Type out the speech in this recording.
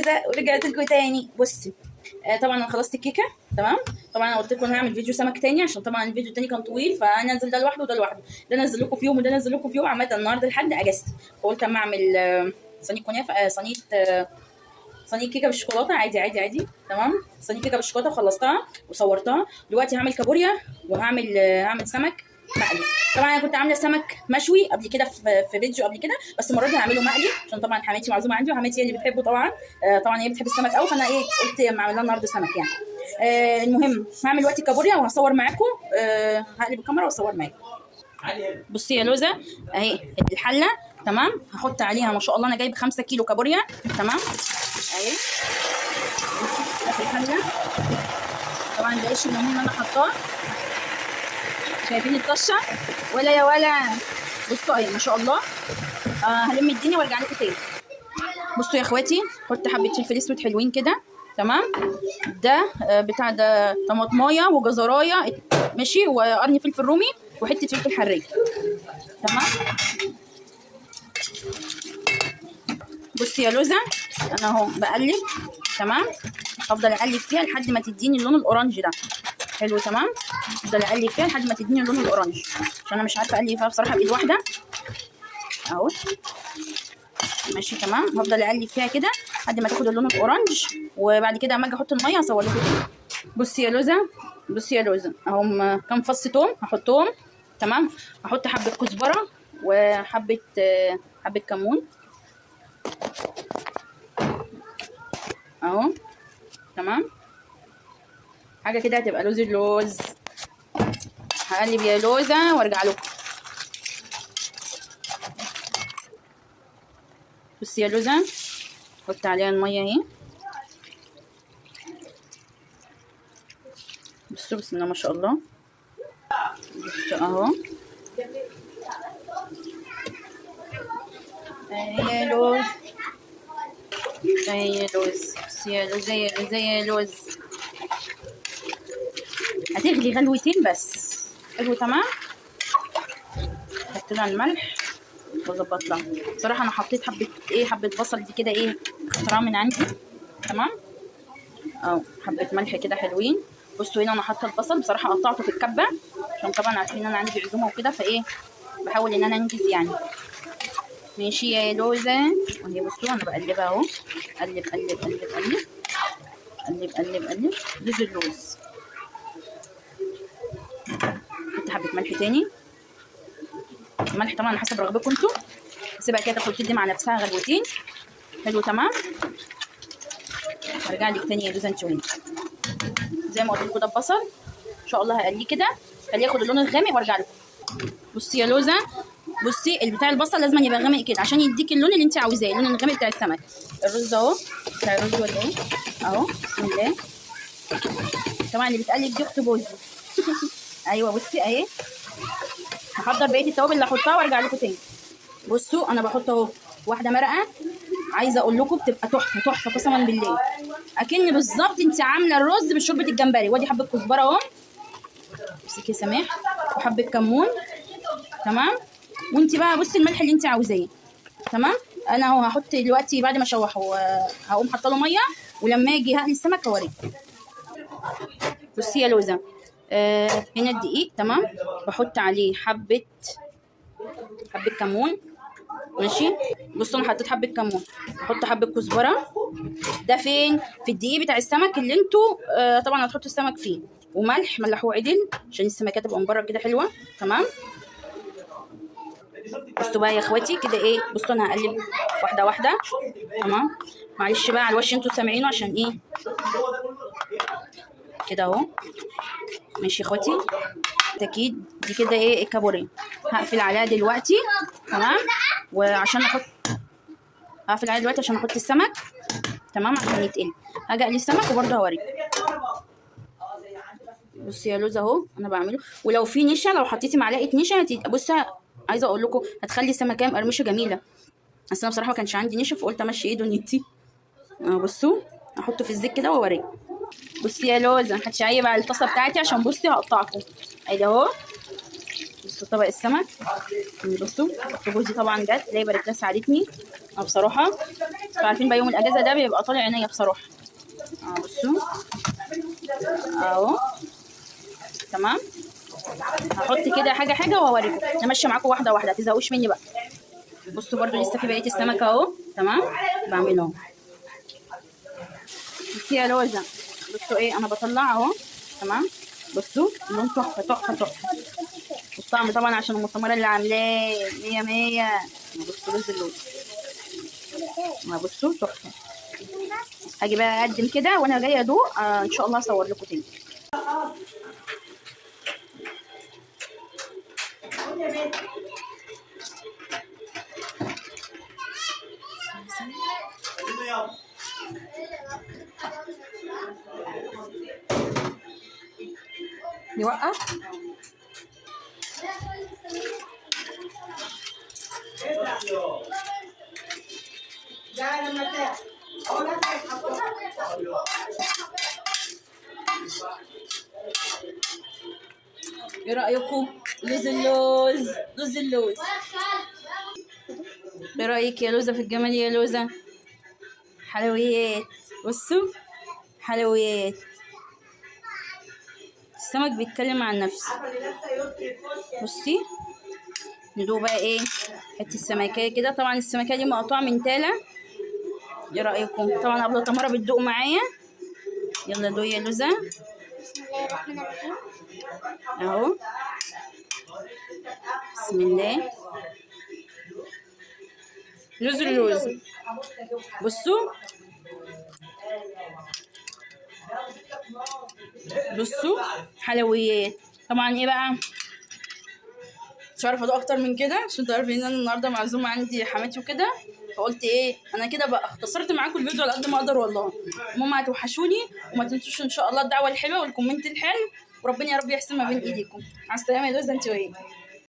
لوزة ورجعت لكم تاني. بصي طبعا انا خلصت الكيكه تمام. طبعا انا قلت لكم هعمل فيديو سمك تاني عشان طبعا الفيديو التاني كان طويل، فانا انزل ده لوحده وده لوحده، ده انزل لكم في يوم وده انزل لكم في يوم. عامه النهارده لحد اجازتي، فقلت اما اعمل صينيه كنافه، صينيه كيكه بالشوكولاته عادي عادي عادي تمام. صينيه كيكه بالشوكولاته وخلصتها وصورتها. دلوقتي هعمل كابوريا وهعمل سمك مقلي. طبعا انا كنت عامله سمك مشوي قبل كده في فيديو قبل كده، بس المره دي هعمله مقلي عشان طبعا حماتي معزومه عندي، وحماتي هي اللي بتحبه طبعا. طبعا هي بتحب السمك قوي، فانا قلت اما اعمل لها النهارده سمك يعني. المهم هعمل دلوقتي كابوريا وهصور معاكم. هقلب الكاميرا واصور معاكم. بصي يا لوزه اهي الحله تمام. هحط عليها ما شاء الله انا جايب 5 كيلو كابوريا تمام اهي في الحله. طبعا ده ايش المهم ان انا حطاه، شايفين الطشه ولا يا ولا؟ بصوا اهي ما شاء الله. هلم الدنيا وارجع لكم تاني. بصوا يا اخواتي، حط حبه فلفل اسود حلوين كده تمام. ده بتاع ده طماطمايه وجزرايه ماشي، وقرن فلفل رومي وحته فلفل حراق تمام. بصي يا لوزه انا اهو بقلب تمام. هفضل اقلب فيها لحد ما تديني اللون الاورنج ده حلو تمام. افضل اقلب فيها لحد ما تديني اللون الاورنج، عشان انا مش عارفه اقلب فيها بصراحه بايد واحده اهو ماشي تمام. هفضل اقلب فيها كده لحد ما تاخد اللون الاورنج، وبعد كده اما اجي احط الميه هصور لكم تاني. بصي يا لوزه اهم كام فص توم هحطهم تمام. هحط حبه كزبره وحبه حبه كمون اهو تمام. حاجه كده هتبقى لوز اللوز. هقلب يا لوزه وارجع لكم. بصي يا لوزه حط عليها الميه اهي. بصوا بسم الله ما شاء الله. بصوا اهو اهي يا لوز اهي يا لوز. بصي يا لوز يا لوز هتغلي غلوتين بس حلو تمام. حط لها الملح واظبط لها. بصراحه انا حطيت حبه بصل دي كده اختراع من عندي تمام اهو. حبه ملح كده حلوين. بصوا هنا انا حاطه البصل بصراحه قطعته في الكبه عشان طبعا عارفين ان انا عندي عزومه وكده، بحاول ان انا انجز يعني. ماشي يا لوزه وهي بصوا انا بقلبها اهو. قلب قلب قلب قلب قلب قلب قلب. لوز اللوز حط حبه ملح تاني. الملح طبعا على حسب رغبتكم انتوا، سيبها كده تاخد تدي مع نفسها غلوتين حلو تمام. هرجع لك تاني يا لوزه انت وهنا زي ما قلت لكم. ده البصل ان شاء الله هقليه كده خليه ياخد اللون الغامق وارجع لكم. بصي يا لوزه بصي بتاع البصل لازم يبقى غامق كده عشان يديك اللون اللي انت عاوزاه، اللون الغامق بتاع السمك. الرز اهو بتاع الرز ولا ايه اهو بسم الله. طبعا اللي بتقلب دي اخت جوزي ايوه بصي اهي. هحضر بقيه التوابل اللي هحطها وارجع لكم تاني. بصوا انا بحط اهو واحده مرقه، عايزه اقول لكم بتبقى تحفه تحفه قسما بالله، اكن بالظبط انت عامله الرز بشوربه الجمبري. وادي حبه كزبره اهو بصي كده سماح، وحبه كمون تمام. وانت بقى بصي الملح اللي انت عاوزاه تمام. انا اهو هحط دلوقتي بعد ما اشوحه هقوم حاطه له ميه، ولما اجي هقلي السمك هوريك. بصي يا لوزه هنا الدقيق تمام. بحط عليه حبه كمون ماشي. بصوا انا حطيت حبه كمون، بحط حبه كزبره. ده فين؟ في الدقيق بتاع السمك اللي انتوا طبعا هتحطوا السمك فيه. وملح ملحوه عدل عشان السمكه تبقى من بره كده حلوه تمام. بصوا بقى يا اخواتي كده بصوا انا هقلب واحده واحده تمام. معلش بقى على الوش انتوا سامعينه عشان كده اهو ماشي يا اخواتي. اكيد دي كده الكابوريا. هقفل عليها دلوقتي تمام، وعشان هقفل عليها دلوقتي عشان احط السمك تمام عشان يتقل. هاجي اقلي السمك وبرده هوريك. بصي يا لوز اهو انا بعمله. ولو في نشا، لو حطيتي معلقه نشا بصي عايزه اقول لكم هتخلي السمكه مقرمشه جميله. بس انا بصراحه ما كانش عندي نشا فقلت امشي دنيتي. بصوا احطه في الزيت كده واوريك. بصي يا لوز ما حدش عيب على الطاسه بتاعتي عشان بصي هقطعكم ادي اهو. بصوا طبق السمك. بصوا جوزي طبعا جت، لا يبارك لها ساعدتني بصراحه عارفين بقى يوم الاجازه ده بيبقى طالع عينيا بصراحه. بصوا اهو تمام. هحط كده حاجه حاجه واوريكم، انا ماشيه معاكم واحده واحده، متزهقوش مني بقى. بصوا برضو لسه في بقيه السمكه اهو تمام، بعمله اهو. بصي يا لوزه، بصوا ايه انا بطلع اهو تمام. بصوا اللون تحفه تحفه تحفه، والطعم طبعا عشان المسمره اللي عاملاه 100 100. بصوا رز اللوز، بصوا تحفه. هاجي بقى اقدم كده وانا جايه ادوق ان شاء الله اصور لكم تاني. يوقف ايه رايكم؟ لوز اللوز، لوز اللوز، ايه رايك يا لوزه في الجمال يا لوزه؟ حلويات، بصوا حلويات. السمك بيتكلم عن نفسه. بصي ندوق بقى ايه حته السمكيه كده، طبعا السمكيه دي مقطوعه من تاله. ايه رايكم؟ طبعا قبل تمره بتدوق معايا. يلا دوق يا لوزه. بسم الله الرحمن الرحيم. اهو بسم الله. لوز اللوز، بصوا بصوا حلويات. طبعا ايه بقى مش عارفه ادوق اكتر من كده عشان تعرفوا ان انا النهارده معزومه عندي حماتي وكده، فقلت ايه انا كده بقى اختصرت معاكم الفيديو على قد ما اقدر والله. المهم هتوحشوني وما تنسوش ان شاء الله الدعوه الحلوه والكومنت الحلو، وربنا يا رب يحسن ما بين ايديكم. على السلامه يا لوزه انت وايه.